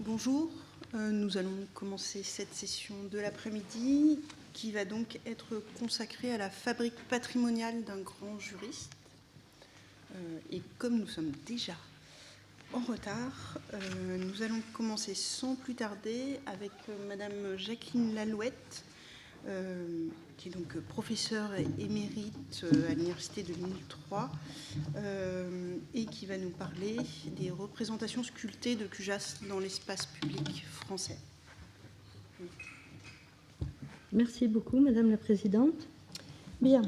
Bonjour, nous allons commencer cette session de l'après-midi qui va donc être consacrée à la fabrique patrimoniale d'un grand juriste. Et comme nous sommes déjà en retard, nous allons commencer sans plus tarder avec Madame Jacqueline Lalouette, qui est donc professeure émérite à l'Université de Lille 3 et qui va nous parler des représentations sculptées de Cujas dans l'espace public français. Merci beaucoup, Madame la Présidente. Bien.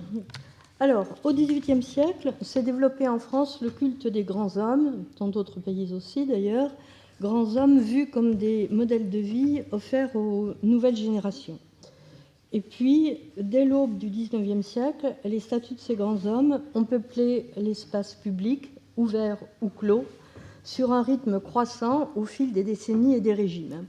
Alors, au XVIIIe siècle, s'est développé en France le culte des grands hommes, dans d'autres pays aussi d'ailleurs, grands hommes vus comme des modèles de vie offerts aux nouvelles générations. Et puis, dès l'aube du XIXe siècle, les statues de ces grands hommes ont peuplé l'espace public, ouvert ou clos, sur un rythme croissant au fil des décennies et des régimes.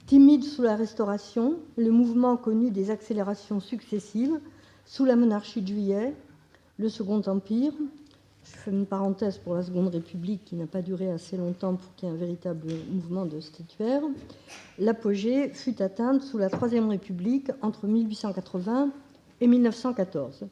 Timide sous la Restauration, le mouvement connut des accélérations successives sous la monarchie de Juillet, le Second Empire. Je fais une parenthèse pour la Seconde République qui n'a pas duré assez longtemps pour qu'il y ait un véritable mouvement de statuaire. L'apogée fut atteinte sous la Troisième République entre 1880 et 1914.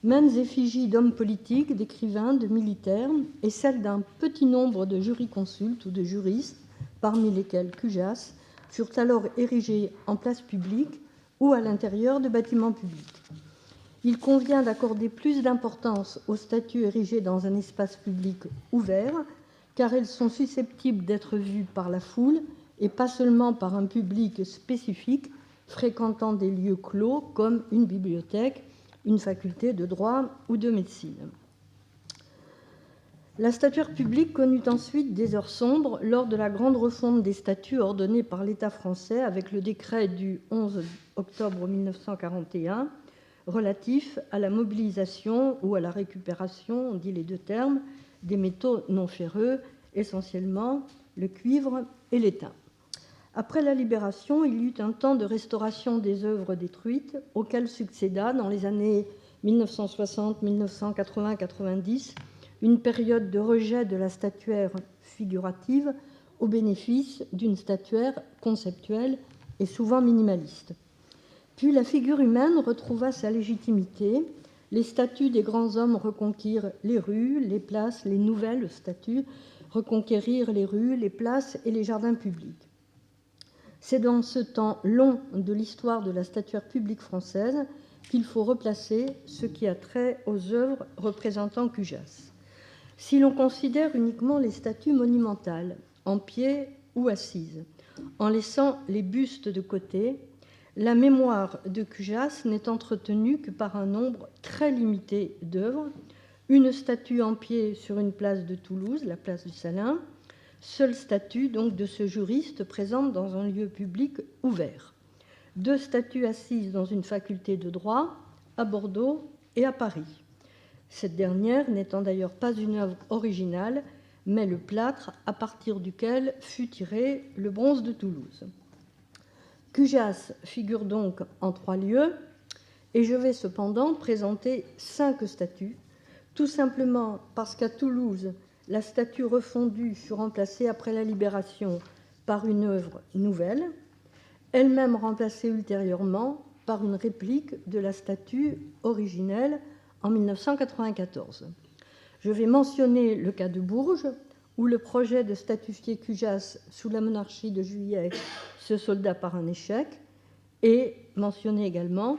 Maintes effigies d'hommes politiques, d'écrivains, de militaires et celles d'un petit nombre de jurisconsultes ou de juristes, parmi lesquels Cujas, furent alors érigées en place publique ou à l'intérieur de bâtiments publics. Il convient d'accorder plus d'importance aux statues érigées dans un espace public ouvert, car elles sont susceptibles d'être vues par la foule et pas seulement par un public spécifique fréquentant des lieux clos comme une bibliothèque, une faculté de droit ou de médecine. La statuaire publique connut ensuite des heures sombres lors de la grande refonte des statuts ordonnée par l'État français avec le décret du 11 octobre 1941 relatif à la mobilisation ou à la récupération, on dit les deux termes, des métaux non ferreux, essentiellement le cuivre et l'étain. Après la Libération, il y eut un temps de restauration des œuvres détruites, auquel succéda, dans les années 1960, 1980, 90, une période de rejet de la statuaire figurative au bénéfice d'une statuaire conceptuelle et souvent minimaliste. Puis la figure humaine retrouva sa légitimité. Les statues des grands hommes reconquirent les rues, les places, les nouvelles statues reconquérirent les rues, les places et les jardins publics. C'est dans ce temps long de l'histoire de la statuaire publique française qu'il faut replacer ce qui a trait aux œuvres représentant Cujas. Si l'on considère uniquement les statues monumentales, en pied ou assises, en laissant les bustes de côté, la mémoire de Cujas n'est entretenue que par un nombre très limité d'œuvres, une statue en pied sur une place de Toulouse, la place du Salin, seule statue donc de ce juriste présente dans un lieu public ouvert, 2 statues assises dans une faculté de droit à Bordeaux et à Paris. Cette dernière n'étant d'ailleurs pas une œuvre originale, mais le plâtre à partir duquel fut tiré le bronze de Toulouse. Cujas figure donc en 3 lieux, et je vais cependant présenter 5 statues, tout simplement parce qu'à Toulouse, la statue refondue fut remplacée après la Libération par une œuvre nouvelle, elle-même remplacée ultérieurement par une réplique de la statue originelle en 1994. Je vais mentionner le cas de Bourges, où le projet de statuifier Cujas sous la monarchie de Juillet se solda par un échec, et mentionner également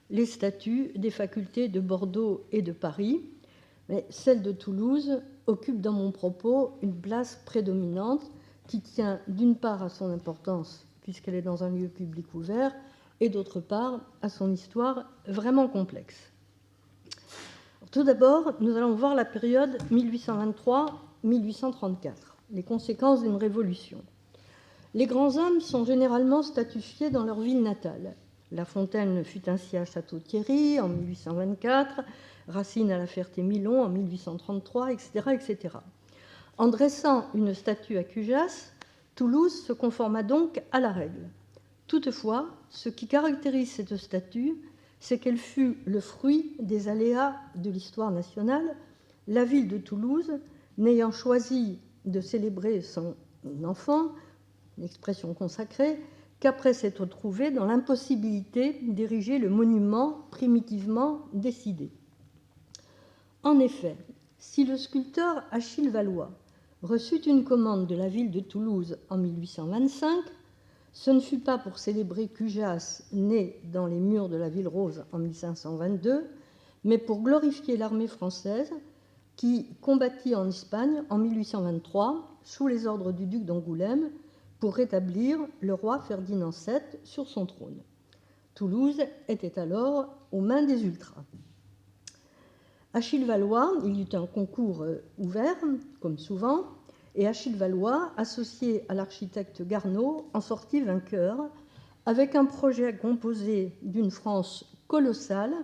les statues des facultés de Bordeaux et de Paris, mais celle de Toulouse occupe dans mon propos une place prédominante qui tient d'une part à son importance, puisqu'elle est dans un lieu public ouvert, et d'autre part à son histoire vraiment complexe. Tout d'abord, nous allons voir la période 1823-1834, les conséquences d'une révolution. Les grands hommes sont généralement statuifiés dans leur ville natale. La Fontaine fut ainsi à Château-Thierry en 1824, Racine à la Ferté-Milon en 1833, etc., etc. En dressant une statue à Cujas, Toulouse se conforma donc à la règle. Toutefois, ce qui caractérise cette statue, c'est qu'elle fut le fruit des aléas de l'histoire nationale, la ville de Toulouse n'ayant choisi de célébrer son enfant une expression consacrée, qu'après s'être trouvé dans l'impossibilité d'ériger le monument primitivement décidé. En effet, si le sculpteur Achille Valois reçut une commande de la ville de Toulouse en 1825, ce ne fut pas pour célébrer Cujas, né dans les murs de la Ville Rose en 1522, mais pour glorifier l'armée française qui combattit en Espagne en 1823 sous les ordres du duc d'Angoulême pour rétablir le roi Ferdinand VII sur son trône. Toulouse était alors aux mains des ultras. Achille Valois, il y eut un concours ouvert, comme souvent, et Achille Valois, associé à l'architecte Garneau, en sortit vainqueur, avec un projet composé d'une France colossale,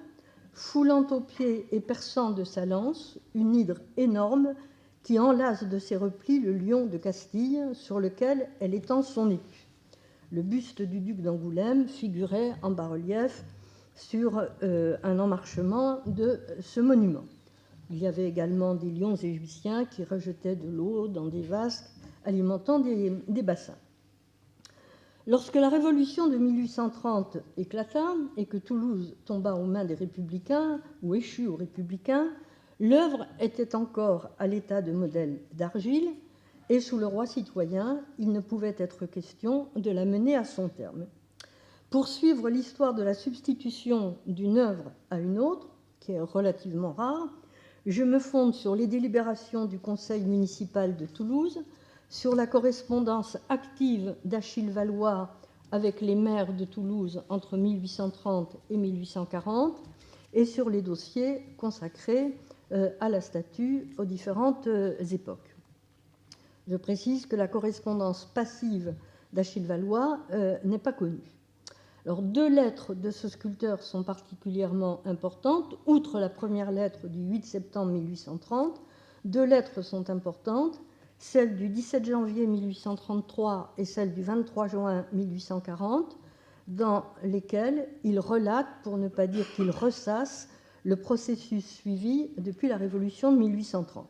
foulant aux pieds et perçant de sa lance une hydre énorme qui enlace de ses replis le lion de Castille sur lequel elle étend son écu. Le buste du duc d'Angoulême figurait en bas-relief sur un emmarchement de ce monument. Il y avait également des lions égyptiens qui rejetaient de l'eau dans des vasques alimentant des bassins. Lorsque la révolution de 1830 éclata et que Toulouse tomba aux mains des républicains, ou échut aux républicains, l'œuvre était encore à l'état de modèle d'argile, et sous le roi citoyen, il ne pouvait être question de la mener à son terme. Pour suivre l'histoire de la substitution d'une œuvre à une autre, qui est relativement rare, je me fonde sur les délibérations du conseil municipal de Toulouse, sur la correspondance active d'Achille Valois avec les maires de Toulouse entre 1830 et 1840, et sur les dossiers consacrés à la statue aux différentes époques. Je précise que la correspondance passive d'Achille Valois n'est pas connue. Alors, 2 lettres de ce sculpteur sont particulièrement importantes. Outre la première lettre du 8 septembre 1830, 2 lettres sont importantes, celle du 17 janvier 1833 et celle du 23 juin 1840, dans lesquelles il relate, pour ne pas dire qu'il ressasse, le processus suivi depuis la Révolution de 1830.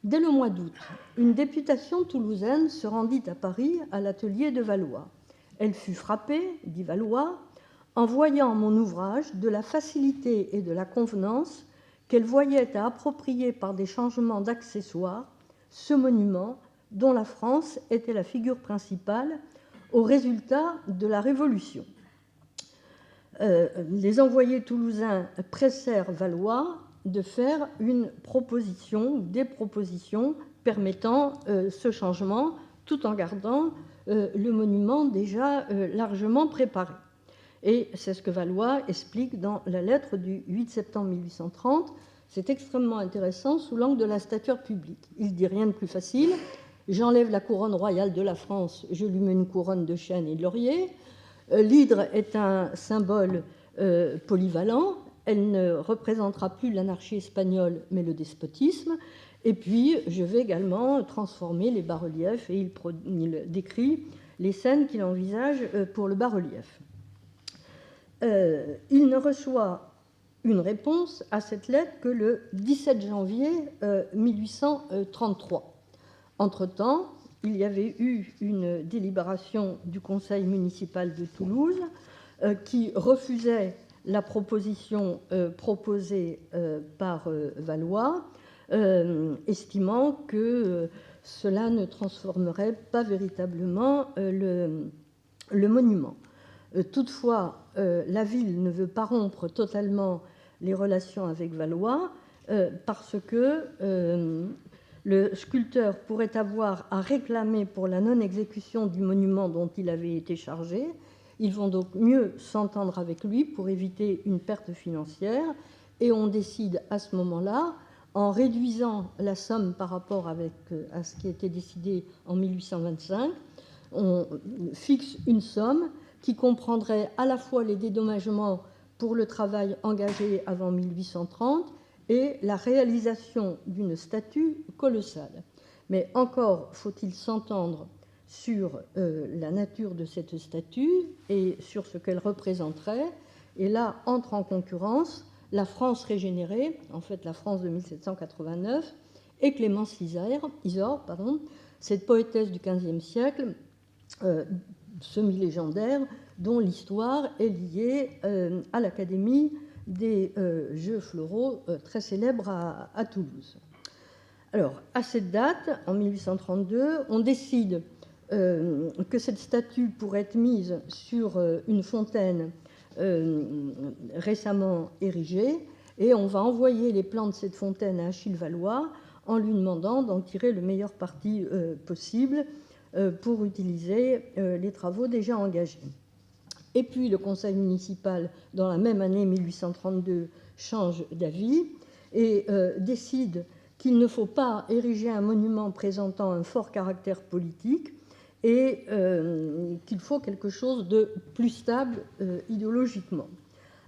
Dès le mois d'août, une députation toulousaine se rendit à Paris à l'atelier de Valois. Elle fut frappée, dit Valois, en voyant mon ouvrage de la facilité et de la convenance qu'elle voyait à approprier par des changements d'accessoires ce monument dont la France était la figure principale au résultat de la Révolution. Les envoyés toulousains pressèrent Valois de faire une proposition, des propositions permettant ce changement, tout en gardant le monument déjà largement préparé. Et c'est ce que Valois explique dans la lettre du 8 septembre 1830. C'est extrêmement intéressant sous l'angle de la stature publique. Il dit rien de plus facile. J'enlève la couronne royale de la France, je lui mets une couronne de chêne et de laurier. L'hydre est un symbole polyvalent. Elle ne représentera plus l'anarchie espagnole, mais le despotisme. Et puis, je vais également transformer les bas-reliefs, et il décrit les scènes qu'il envisage pour le bas-relief. Il ne reçoit une réponse à cette lettre que le 17 janvier 1833. Entre-temps, il y avait eu une délibération du conseil municipal de Toulouse qui refusait la proposition proposée par Valois, estimant que cela ne transformerait pas véritablement le monument. Toutefois, la ville ne veut pas rompre totalement les relations avec Valois parce que le sculpteur pourrait avoir à réclamer pour la non-exécution du monument dont il avait été chargé. Ils vont donc mieux s'entendre avec lui pour éviter une perte financière, et on décide à ce moment-là, en réduisant la somme par rapport à ce qui était décidé en 1825, on fixe une somme qui comprendrait à la fois les dédommagements pour le travail engagé avant 1830 et la réalisation d'une statue colossale. Mais encore faut-il s'entendre sur la nature de cette statue et sur ce qu'elle représenterait. Et là entre en concurrence la France régénérée, en fait la France de 1789, et Clémence Isor, cette poétesse du XVe siècle, semi-légendaire dont l'histoire est liée à l'Académie des Jeux floraux, très célèbre à Toulouse. Alors, à cette date, en 1832, on décide que cette statue pourrait être mise sur une fontaine récemment érigée, et on va envoyer les plans de cette fontaine à Achille Valois en lui demandant d'en tirer le meilleur parti possible pour utiliser les travaux déjà engagés. Et puis le conseil municipal, dans la même année 1832, change d'avis et décide qu'il ne faut pas ériger un monument présentant un fort caractère politique et qu'il faut quelque chose de plus stable idéologiquement.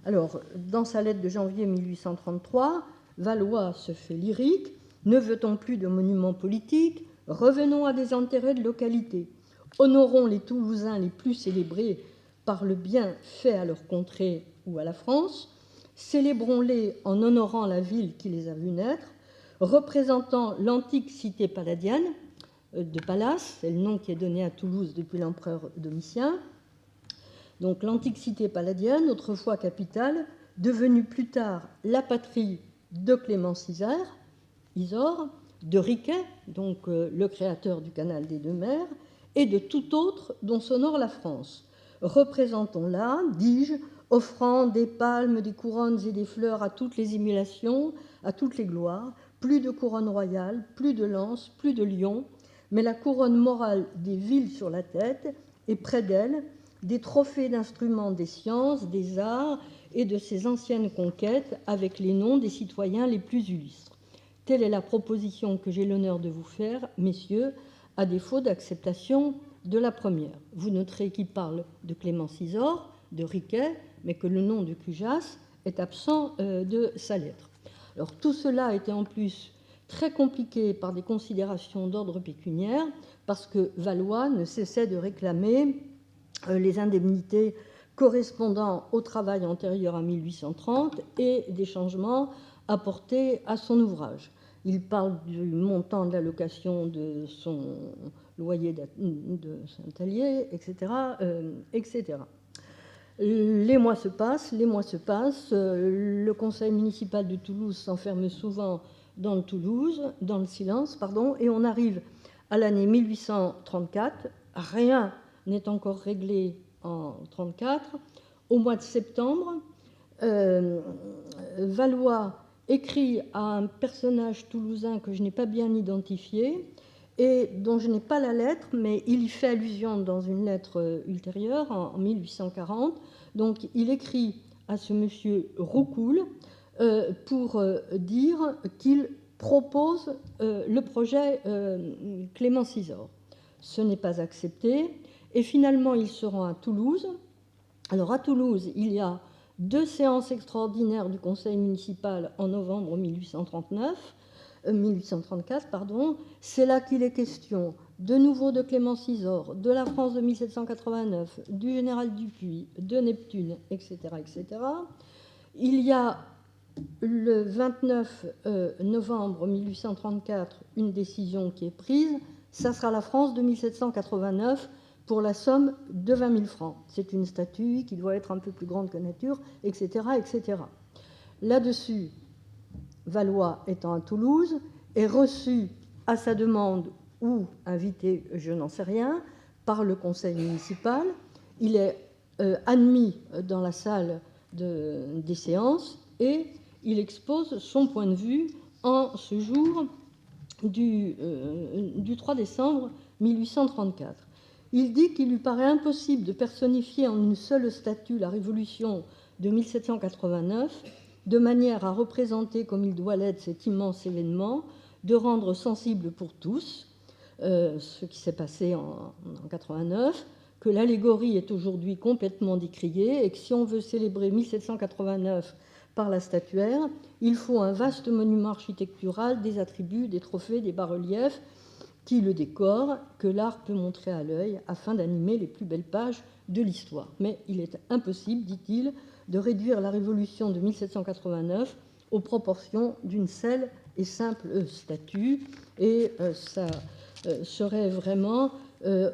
Alors, dans sa lettre de janvier 1833, Valois se fait lyrique. Ne veut-on plus de monuments politiques? Revenons à des intérêts de localité. Honorons les Toulousains les plus célébrés par le bien fait à leur contrée ou à la France. Célébrons-les en honorant la ville qui les a vus naître, représentant l'antique cité palladienne de Pallas, c'est le nom qui est donné à Toulouse depuis l'empereur Domitien. Donc l'antique cité palladienne, autrefois capitale, devenue plus tard la patrie de Clément Isor, de Riquet, donc le créateur du canal des deux mers, et de tout autre dont s'honore la France. Représentons-la, dis-je, offrant des palmes, des couronnes et des fleurs à toutes les émulations, à toutes les gloires, plus de couronne royale, plus de lances, plus de lions, mais la couronne morale des villes sur la tête, et près d'elle, des trophées d'instruments des sciences, des arts et de ces anciennes conquêtes avec les noms des citoyens les plus illustres. Telle est la proposition que j'ai l'honneur de vous faire, messieurs, à défaut d'acceptation de la première. Vous noterez qu'il parle de Clément Isor, de Riquet, mais que le nom de Cujas est absent de sa lettre. Alors tout cela était en plus très compliqué par des considérations d'ordre pécuniaire, parce que Valois ne cessait de réclamer les indemnités correspondant au travail antérieur à 1830 et des changements apportés à son ouvrage. Il parle du montant de l'allocation de son loyer de Saint-Allier, etc., etc. Les mois se passent, le conseil municipal de Toulouse s'enferme souvent dans le silence, et on arrive à l'année 1834, rien n'est encore réglé en 1934. Au mois de septembre, Valois écrit à un personnage toulousain que je n'ai pas bien identifié et dont je n'ai pas la lettre, mais il y fait allusion dans une lettre ultérieure, en 1840. Donc il écrit à ce monsieur Roucoul pour dire qu'il propose le projet Clément Isor. Ce n'est pas accepté. Et finalement, ils se rend à Toulouse. Alors, à Toulouse, il y a 2 séances extraordinaires du conseil municipal en novembre 1834. C'est là qu'il est question de nouveau de Clément Isor, de la France de 1789, du général Dupuy, de Neptune, etc., etc. Il y a le 29 novembre 1834 une décision qui est prise. Ça sera la France de 1789 pour la somme de 20 000 francs. C'est une statue qui doit être un peu plus grande que nature, etc., etc. Là-dessus, Valois étant à Toulouse, est reçu à sa demande ou invité, je n'en sais rien, par le conseil municipal. Il est admis dans la salle des séances et il expose son point de vue en ce jour du 3 décembre 1834. Il dit qu'il lui paraît impossible de personnifier en une seule statue la Révolution de 1789, de manière à représenter comme il doit l'être cet immense événement, de rendre sensible pour tous ce qui s'est passé en 89, que l'allégorie est aujourd'hui complètement décriée et que si on veut célébrer 1789 par la statuaire, il faut un vaste monument architectural, des attributs, des trophées, des bas-reliefs qui le décorent, que l'art peut montrer à l'œil afin d'animer les plus belles pages de l'histoire. Mais il est impossible, dit-il, de réduire la Révolution de 1789 aux proportions d'une seule et simple statue, et ça serait vraiment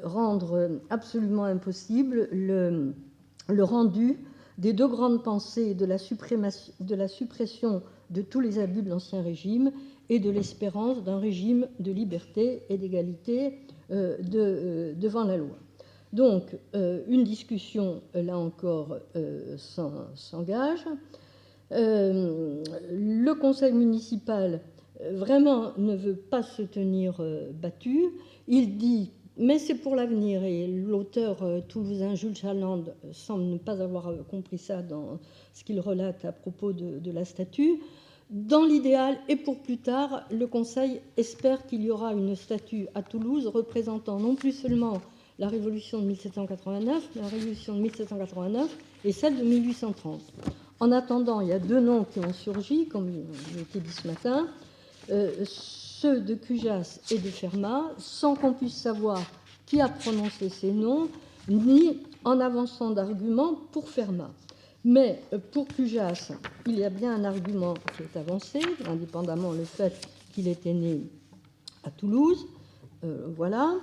rendre absolument impossible le rendu des deux grandes pensées de la suppression de tous les abus de l'Ancien Régime et de l'espérance d'un régime de liberté et d'égalité devant la loi. Donc, une discussion, là encore, s'engage. Le conseil municipal, vraiment, ne veut pas se tenir battu. Il dit, mais c'est pour l'avenir, et l'auteur toulousain Jules Chaland semble ne pas avoir compris ça dans ce qu'il relate à propos de la statue. Dans l'idéal, et pour plus tard, le Conseil espère qu'il y aura une statue à Toulouse représentant non plus seulement la Révolution de 1789, mais la Révolution de 1789 et celle de 1830. En attendant, il y a deux noms qui ont surgi, comme il a été dit ce matin, ceux de Cujas et de Fermat, sans qu'on puisse savoir qui a prononcé ces noms, ni en avançant d'arguments pour Fermat. Mais pour Cujas, il y a bien un argument qui est avancé, indépendamment du fait qu'il était né à Toulouse. Voilà.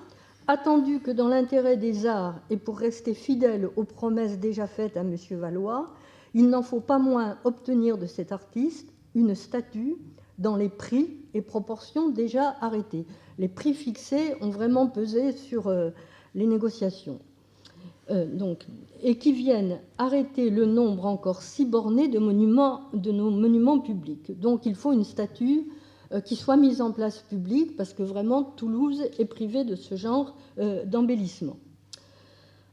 Attendu que dans l'intérêt des arts et pour rester fidèle aux promesses déjà faites à M. Valois, il n'en faut pas moins obtenir de cet artiste une statue dans les prix et proportions déjà arrêtés. Les prix fixés ont vraiment pesé sur les négociations. Et qui viennent arrêter le nombre encore si borné de nos monuments publics. Donc il faut une statue qui soit mise en place publique, parce que vraiment Toulouse est privée de ce genre d'embellissement.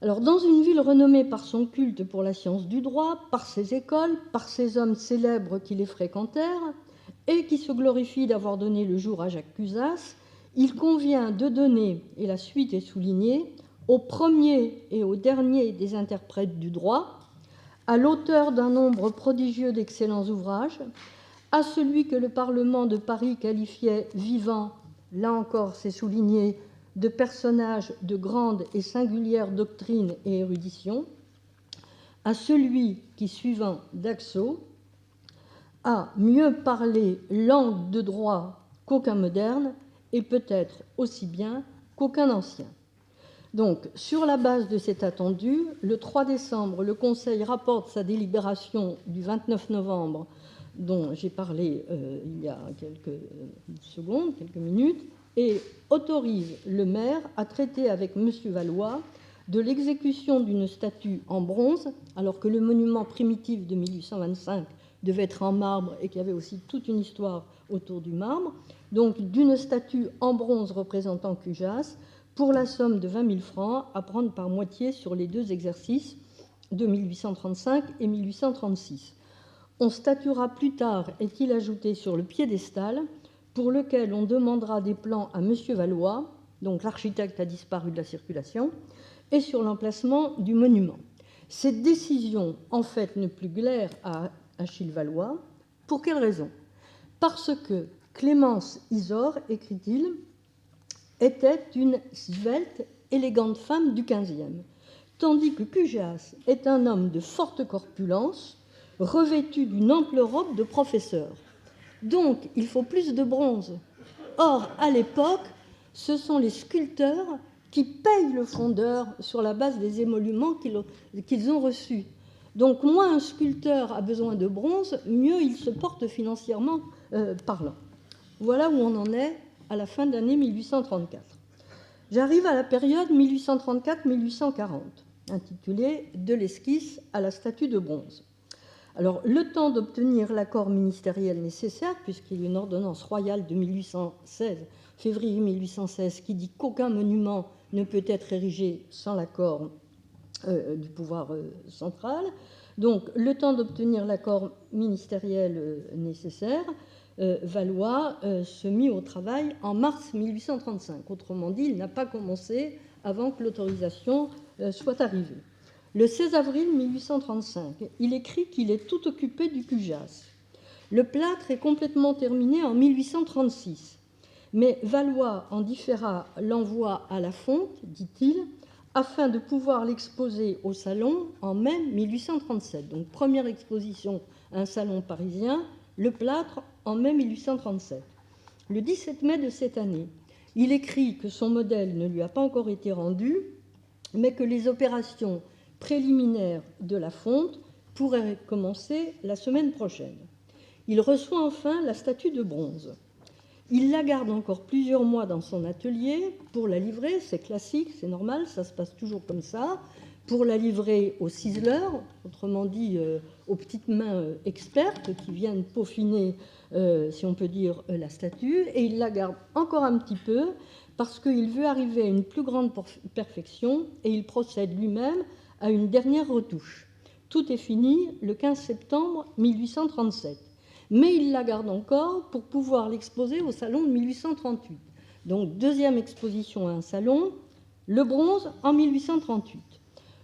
Alors, dans une ville renommée par son culte pour la science du droit, par ses écoles, par ses hommes célèbres qui les fréquentèrent, et qui se glorifie d'avoir donné le jour à Jacques Cusas, il convient de donner, et la suite est soulignée, au premier et au dernier des interprètes du droit, à l'auteur d'un nombre prodigieux d'excellents ouvrages, à celui que le Parlement de Paris qualifiait vivant, là encore c'est souligné, de personnage de grande et singulière doctrine et érudition, à celui qui, suivant Daxo, a mieux parlé langue de droit qu'aucun moderne, et peut-être aussi bien qu'aucun ancien. Donc, sur la base de cet attendu, le 3 décembre, le Conseil rapporte sa délibération du 29 novembre, dont j'ai parlé il y a quelques secondes, quelques minutes, et autorise le maire à traiter avec M. Valois de l'exécution d'une statue en bronze, alors que le monument primitif de 1825 devait être en marbre et qu'il y avait aussi toute une histoire autour du marbre, donc d'une statue en bronze représentant Cujas, pour la somme de 20 000 francs à prendre par moitié sur les deux exercices de 1835 et 1836. On statuera plus tard, est-il ajouté, sur le piédestal, pour lequel on demandera des plans à M. Valois, donc l'architecte a disparu de la circulation, et sur l'emplacement du monument. Cette décision, en fait, ne plus glaire à Achille Valois. Pour quelle raison? Parce que Clémence Isor, écrit-il, était une svelte, élégante femme du XVe, tandis que Cujas est un homme de forte corpulence, revêtu d'une ample robe de professeur. Donc, il faut plus de bronze. Or, à l'époque, ce sont les sculpteurs qui payent le fondeur sur la base des émoluments qu'ils ont reçus. Donc, moins un sculpteur a besoin de bronze, mieux il se porte financièrement parlant. Voilà où on en est à la fin de l'année 1834. J'arrive à la période 1834-1840, intitulée « De l'esquisse à la statue de bronze ». Alors, le temps d'obtenir l'accord ministériel nécessaire, puisqu'il y a une ordonnance royale de 1816, février 1816, qui dit qu'aucun monument ne peut être érigé sans l'accord du pouvoir central. Donc, le temps d'obtenir l'accord ministériel nécessaire, Valois se mit au travail en mars 1835. Autrement dit, il n'a pas commencé avant que l'autorisation soit arrivée. Le 16 avril 1835, il écrit qu'il est tout occupé du Cujas. Le plâtre est complètement terminé en 1836, mais Valois en différa l'envoi à la fonte, dit-il, afin de pouvoir l'exposer au salon en mai 1837. Donc, première exposition à un salon parisien, le plâtre en mai 1837. Le 17 mai de cette année, Il écrit que son modèle ne lui a pas encore été rendu, mais que les opérations préliminaires de la fonte pourraient commencer la semaine prochaine. Il reçoit enfin la statue de bronze. Il la garde encore plusieurs mois dans son atelier pour la livrer, c'est classique, c'est normal, ça se passe toujours comme ça, pour la livrer aux ciseleurs, autrement dit aux petites mains expertes qui viennent peaufiner, si on peut dire, la statue, et il la garde encore un petit peu parce qu'il veut arriver à une plus grande perfection et il procède lui-même à une dernière retouche. Tout est fini le 15 septembre 1837. Mais il la garde encore pour pouvoir l'exposer au salon de 1838. Donc, deuxième exposition à un salon, le bronze en 1838.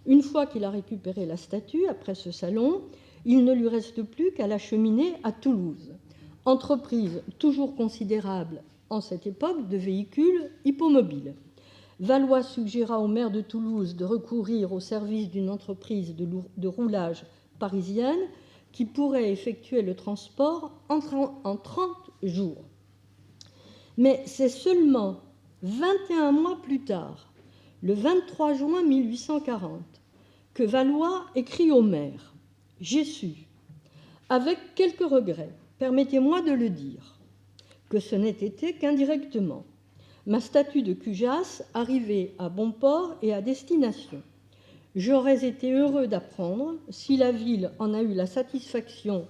Une fois qu'il a récupéré la statue, après ce salon, il ne lui reste plus qu'à l'acheminer à Toulouse. Entreprise toujours considérable en cette époque de véhicules hippomobiles. Valois suggéra au maire de Toulouse de recourir au service d'une entreprise de roulage parisienne qui pourrait effectuer le transport en 30 jours. Mais c'est seulement 21 mois plus tard, le 23 juin 1840, que Valois écrit au maire « J'ai su, avec quelques regrets, permettez-moi de le dire, que ce n'ait été qu'indirectement, ma statue de Cujas arrivée à bon port et à destination. J'aurais été heureux d'apprendre, si la ville en a eu la satisfaction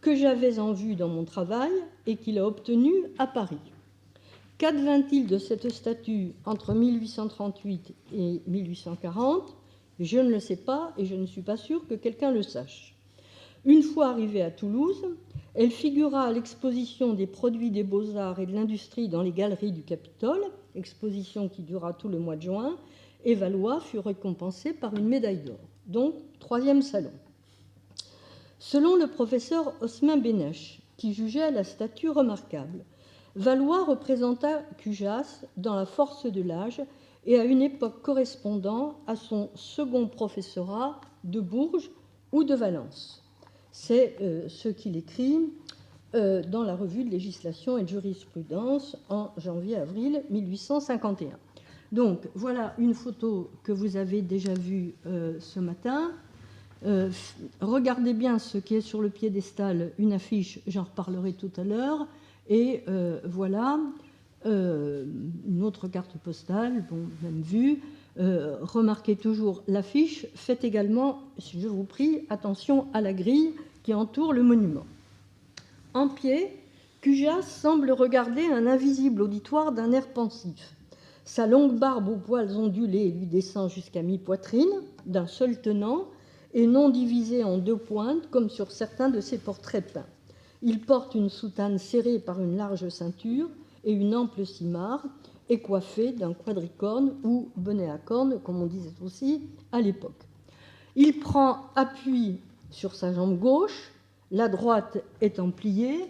que j'avais en vue dans mon travail et qu'il a obtenu à Paris. Qu'advint-il de cette statue entre 1838 et 1840 ? Je ne le sais pas et je ne suis pas sûre que quelqu'un le sache. Une fois arrivée à Toulouse, elle figura à l'exposition des produits des beaux-arts et de l'industrie dans les galeries du Capitole, exposition qui dura tout le mois de juin, et Valois fut récompensé par une médaille d'or. Donc, troisième salon. Selon le professeur Osmin Bénèche, qui jugeait la statue remarquable, Valois représenta Cujas dans la force de l'âge et à une époque correspondant à son second professorat de Bourges ou de Valence. C'est ce qu'il écrit dans la revue de législation et de jurisprudence en janvier-avril 1851. Donc, voilà une photo que vous avez déjà vue ce matin. Regardez bien ce qui est sur le piédestal, une affiche, j'en reparlerai tout à l'heure. Et voilà une autre carte postale, bon, même vue. Remarquez toujours l'affiche. Faites également, je vous prie, attention à la grille qui entoure le monument. En pied, Cujas semble regarder un invisible auditoire d'un air pensif. Sa longue barbe aux poils ondulés lui descend jusqu'à mi-poitrine, d'un seul tenant, et non divisée en deux pointes, comme sur certains de ses portraits peints. Il porte une soutane serrée par une large ceinture et une ample simarre, et coiffé d'un quadricorne ou bonnet à cornes, comme on disait aussi à l'époque. Il prend appui sur sa jambe gauche, la droite étant pliée.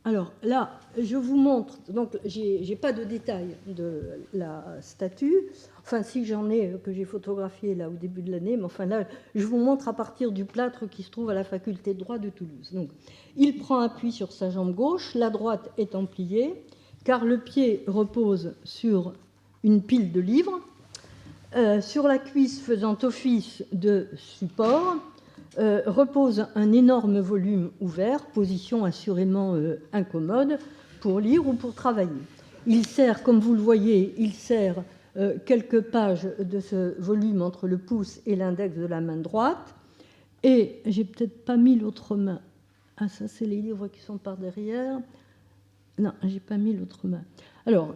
Alors là, je vous montre, donc j'ai pas de détails de la statue, enfin si j'en ai, que j'ai photographié là au début de l'année, mais enfin là, je vous montre à partir du plâtre qui se trouve à la faculté de droit de Toulouse. Donc, il prend appui sur sa jambe gauche, la droite étant pliée, car le pied repose sur une pile de livres, sur la cuisse faisant office de support, repose un énorme volume ouvert, position assurément incommode pour lire ou pour travailler. Il sert, comme vous le voyez, il sert quelques pages de ce volume entre le pouce et l'index de la main droite. Et j'ai peut-être pas mis l'autre main. Ah, ça, c'est les livres qui sont par derrière. Non, j'ai pas mis l'autre main. Alors,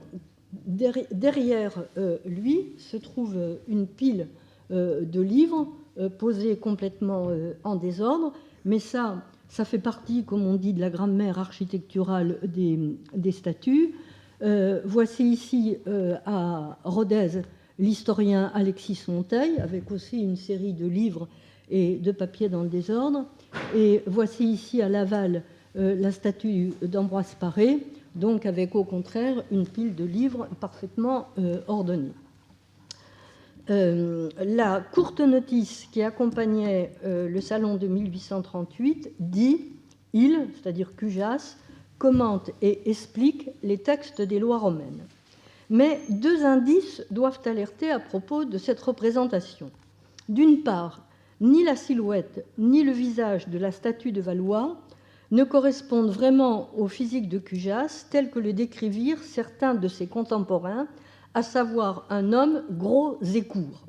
derrière lui se trouve une pile de livres posés complètement en désordre, mais ça fait partie, comme on dit, de la grammaire architecturale des statues. Voici ici à Rodez l'historien Alexis Monteil, avec aussi une série de livres et de papiers dans le désordre. Et voici ici à Laval la statue d'Ambroise Paré, donc avec au contraire une pile de livres parfaitement ordonnée. La courte notice qui accompagnait le salon de 1838 dit, c'est-à-dire Cujas, commente et explique les textes des lois romaines. Mais deux indices doivent alerter à propos de cette représentation. D'une part, ni la silhouette ni le visage de la statue de Valois ne correspondent vraiment au physique de Cujas tel que le décrivirent certains de ses contemporains, à savoir un homme gros et court,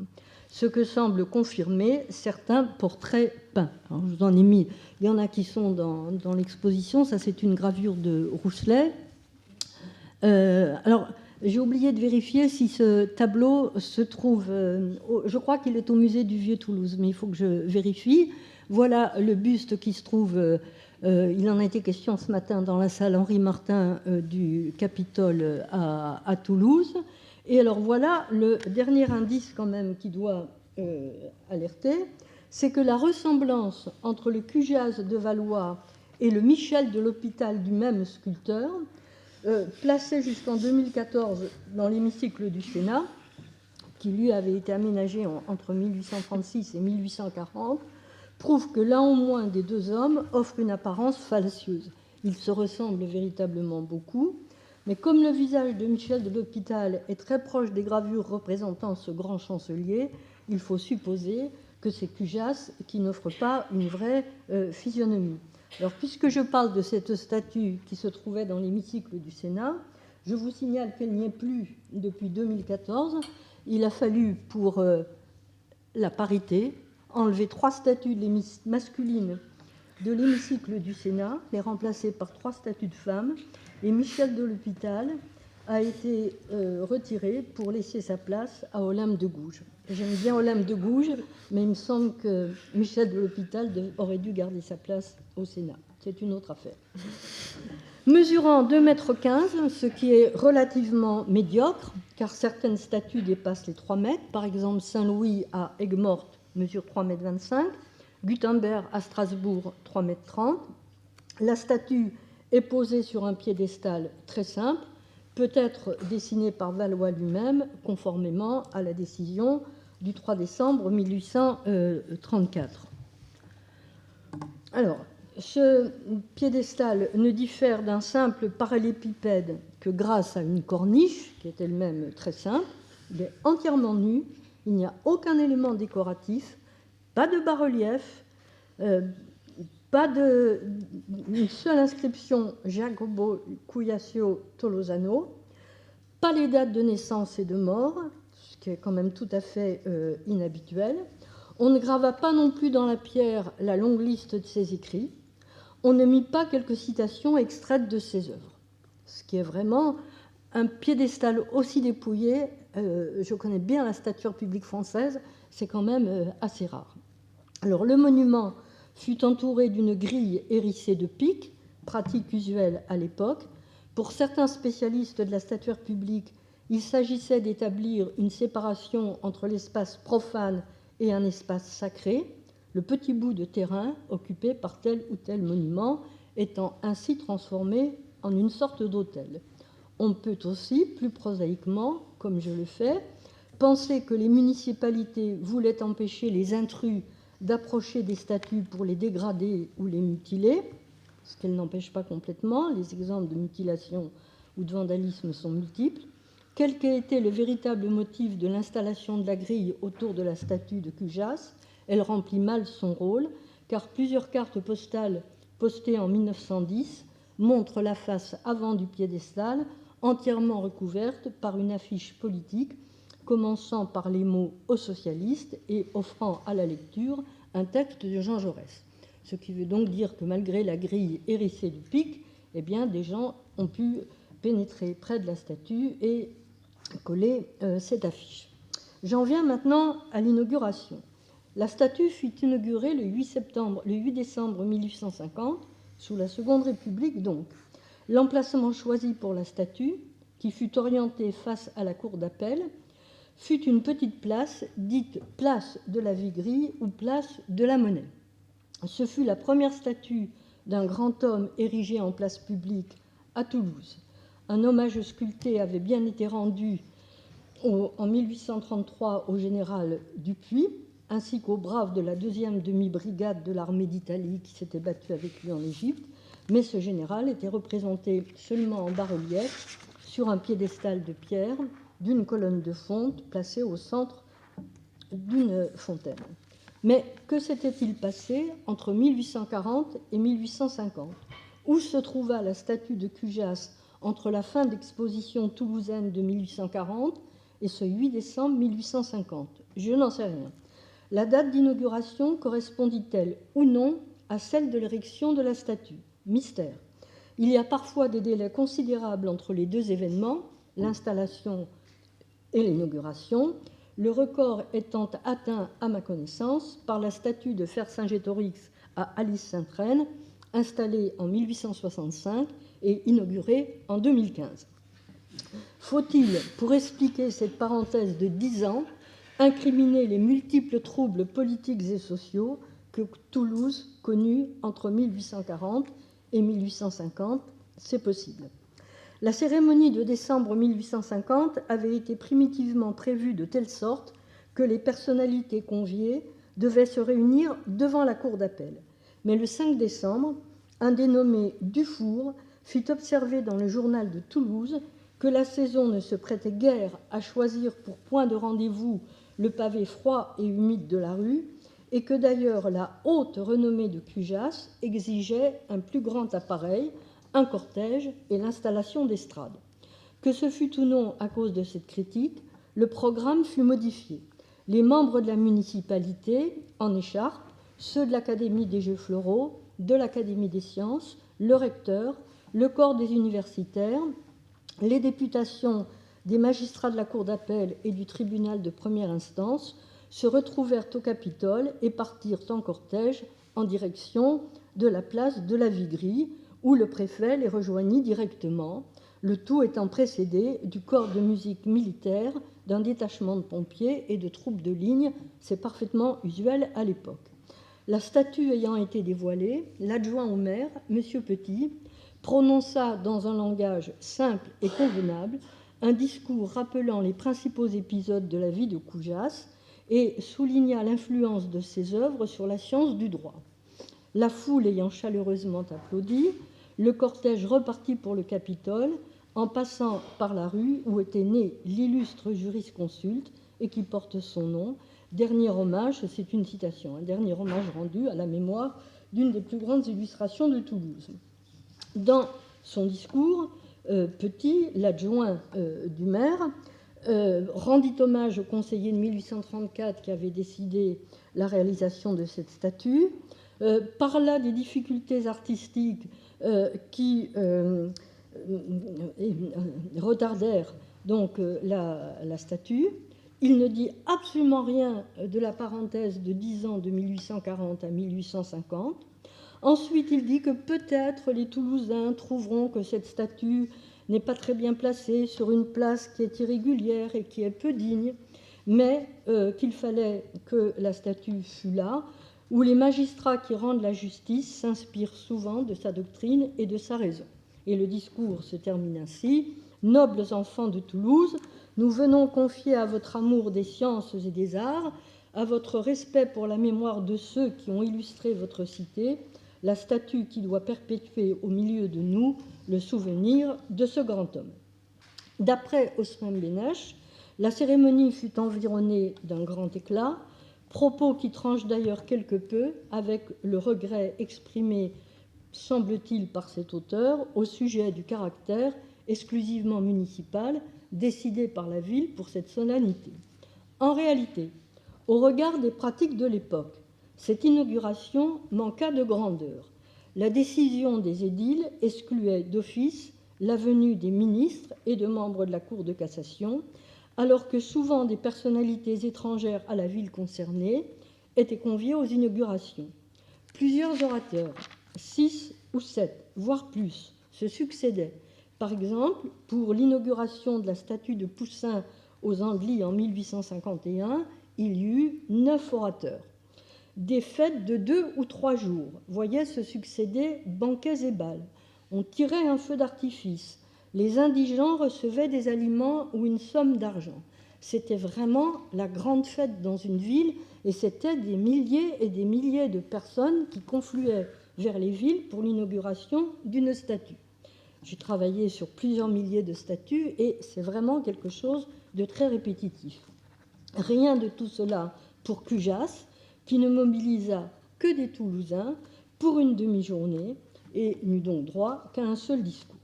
ce que semblent confirmer certains portraits peints. Alors, je vous en ai mis, il y en a qui sont dans l'exposition, ça c'est une gravure de Rousselet. Alors, j'ai oublié de vérifier si ce tableau se trouve, je crois qu'il est au musée du Vieux-Toulouse, mais il faut que je vérifie. Voilà le buste qui se trouve, il en a été question ce matin dans la salle Henri Martin du Capitole à Toulouse. Et alors voilà le dernier indice quand même qui doit alerter, c'est que la ressemblance entre le Cujas de Valois et le Michel de l'Hôpital du même sculpteur, placé jusqu'en 2014 dans l'hémicycle du Sénat, qui lui avait été aménagé entre 1836 et 1840, prouve que l'un au moins des deux hommes offre une apparence fallacieuse. Ils se ressemblent véritablement beaucoup, mais comme le visage de Michel de l'Hôpital est très proche des gravures représentant ce grand chancelier, il faut supposer que c'est Cujas qui n'offre pas une vraie physionomie. Alors, puisque je parle de cette statue qui se trouvait dans l'hémicycle du Sénat, je vous signale qu'elle n'y est plus depuis 2014. Il a fallu, pour la parité, enlever 3 statues masculines de l'hémicycle du Sénat, les remplacer par 3 statues de femmes, et Michel de l'Hôpital a été retiré pour laisser sa place à Olympe de Gouges. J'aime bien Olympe de Gouges, mais il me semble que Michel de l'Hôpital aurait dû garder sa place au Sénat. C'est une autre affaire. Mesurant 2,15 m, ce qui est relativement médiocre, car certaines statues dépassent les 3 mètres. Par exemple, Saint-Louis à Aigues-Mortes mesure 3,25 m, Gutenberg à Strasbourg 3,30 m. La statue est posée sur un piédestal très simple, peut être dessinée par Valois lui-même, conformément à la décision du 3 décembre 1834. Alors, ce piédestal ne diffère d'un simple parallélépipède que grâce à une corniche, qui est elle-même très simple. Il est entièrement nu, il n'y a aucun élément décoratif, pas de bas-relief, pas une seule inscription Jacobo Cuiasio Tolosano, pas les dates de naissance et de mort, ce qui est quand même tout à fait inhabituel. On ne grava pas non plus dans la pierre la longue liste de ses écrits. On ne mit pas quelques citations extraites de ses œuvres, ce qui est vraiment un piédestal aussi dépouillé. Je connais bien la stature publique française, c'est quand même assez rare. Alors, le monument fut entouré d'une grille hérissée de piques, pratique usuelle à l'époque. Pour certains spécialistes de la stature publique, il s'agissait d'établir une séparation entre l'espace profane et un espace sacré, le petit bout de terrain occupé par tel ou tel monument étant ainsi transformé en une sorte d'autel. On peut aussi, plus prosaïquement, comme je le fais, penser que les municipalités voulaient empêcher les intrus d'approcher des statues pour les dégrader ou les mutiler, ce qu'elles n'empêchent pas complètement. Les exemples de mutilation ou de vandalisme sont multiples. Quel qu'ait été le véritable motif de l'installation de la grille autour de la statue de Cujas, elle remplit mal son rôle, car plusieurs cartes postales postées en 1910 montrent la face avant du piédestal entièrement recouverte par une affiche politique, commençant par les mots « aux socialistes » et offrant à la lecture un texte de Jean Jaurès. Ce qui veut donc dire que malgré la grille hérissée du pic, eh bien, des gens ont pu pénétrer près de la statue et coller cette affiche. J'en viens maintenant à l'inauguration. La statue fut inaugurée le 8 décembre 1850, sous la Seconde République donc. L'emplacement choisi pour la statue, qui fut orientée face à la cour d'appel, fut une petite place, dite place de la Viguerie ou place de la Monnaie. Ce fut la première statue d'un grand homme érigée en place publique à Toulouse. Un hommage sculpté avait bien été rendu en 1833 au général Dupuy, ainsi qu'aux braves de la 2e demi-brigade de l'armée d'Italie qui s'était battue avec lui en Égypte. mais ce général était représenté seulement en bas-relief sur un piédestal de pierre d'une colonne de fonte placée au centre d'une fontaine. Mais que s'était-il passé entre 1840 et 1850 ? Où se trouva la statue de Cujas entre la fin d'exposition toulousaine de 1840 et ce 8 décembre 1850 ? Je n'en sais rien. La date d'inauguration correspondit-elle ou non à celle de l'érection de la statue ? Mystère. Il y a parfois des délais considérables entre les deux événements, l'installation et l'inauguration, le record étant atteint, à ma connaissance, par la statue de Fer-Saint-Gétorix à Alice-Sainte-Reine, installée en 1865 et inaugurée en 2015. Faut-il, pour expliquer cette parenthèse de 10 ans, incriminer les multiples troubles politiques et sociaux que Toulouse connut entre 1840 et 1850 ? C'est possible. La cérémonie de décembre 1850 avait été primitivement prévue de telle sorte que les personnalités conviées devaient se réunir devant la cour d'appel. Mais le 5 décembre, un dénommé Dufour fit observer dans le journal de Toulouse que la saison ne se prêtait guère à choisir pour point de rendez-vous le pavé froid et humide de la rue, et que d'ailleurs la haute renommée de Cujas exigeait un plus grand appareil, un cortège et l'installation d'estrades. Que ce fût ou non à cause de cette critique, le programme fut modifié. Les membres de la municipalité, en écharpe, ceux de l'Académie des Jeux Floraux, de l'Académie des Sciences, le recteur, le corps des universitaires, les députations des magistrats de la Cour d'appel et du tribunal de première instance se retrouvèrent au Capitole et partirent en cortège en direction de la place de la Viguerie, où le préfet les rejoignit directement, le tout étant précédé du corps de musique militaire, d'un détachement de pompiers et de troupes de ligne. C'est parfaitement usuel à l'époque. La statue ayant été dévoilée, l'adjoint au maire, M. Petit, prononça dans un langage simple et convenable un discours rappelant les principaux épisodes de la vie de Cujas et souligna l'influence de ses œuvres sur la science du droit. La foule ayant chaleureusement applaudi, le cortège repartit pour le Capitole en passant par la rue où était né l'illustre jurisconsulte et qui porte son nom. Dernier hommage, c'est une citation, un dernier hommage rendu à la mémoire d'une des plus grandes illustrations de Toulouse. Dans son discours, Petit, l'adjoint du maire, rendit hommage au conseiller de 1834 qui avait décidé la réalisation de cette statue, parla des difficultés artistiques qui retardèrent donc la statue. Il ne dit absolument rien de la parenthèse de 10 ans de 1840 à 1850. Ensuite, il dit que peut-être les Toulousains trouveront que cette statue n'est pas très bien placée sur une place qui est irrégulière et qui est peu digne, mais qu'il fallait que la statue fût là, où les magistrats qui rendent la justice s'inspirent souvent de sa doctrine et de sa raison. Et le discours se termine ainsi : « Nobles enfants de Toulouse, nous venons confier à votre amour des sciences et des arts, à votre respect pour la mémoire de ceux qui ont illustré votre cité, la statue qui doit perpétuer au milieu de nous le souvenir de ce grand homme. » D'après Osman Benesch, la cérémonie fut environnée d'un grand éclat, propos qui tranchent d'ailleurs quelque peu avec le regret exprimé, semble-t-il, par cet auteur au sujet du caractère exclusivement municipal décidé par la ville pour cette solennité. En réalité, au regard des pratiques de l'époque, cette inauguration manqua de grandeur. La décision des édiles excluait d'office la venue des ministres et de membres de la Cour de cassation, alors que souvent des personnalités étrangères à la ville concernée étaient conviés aux inaugurations. Plusieurs orateurs, 6 ou 7, voire plus, se succédaient. Par exemple, pour l'inauguration de la statue de Poussin aux Andelys en 1851, il y eut 9 orateurs. Des fêtes de 2 ou 3 jours voyaient se succéder banquets et bals. On tirait un feu d'artifice. Les indigents recevaient des aliments ou une somme d'argent. C'était vraiment la grande fête dans une ville et c'était des milliers et des milliers de personnes qui confluaient vers les villes pour l'inauguration d'une statue. J'ai travaillé sur plusieurs milliers de statues et c'est vraiment quelque chose de très répétitif. Rien de tout cela pour Cujas, qui ne mobilisa que des Toulousains pour une demi-journée et n'eut donc droit qu'à un seul discours.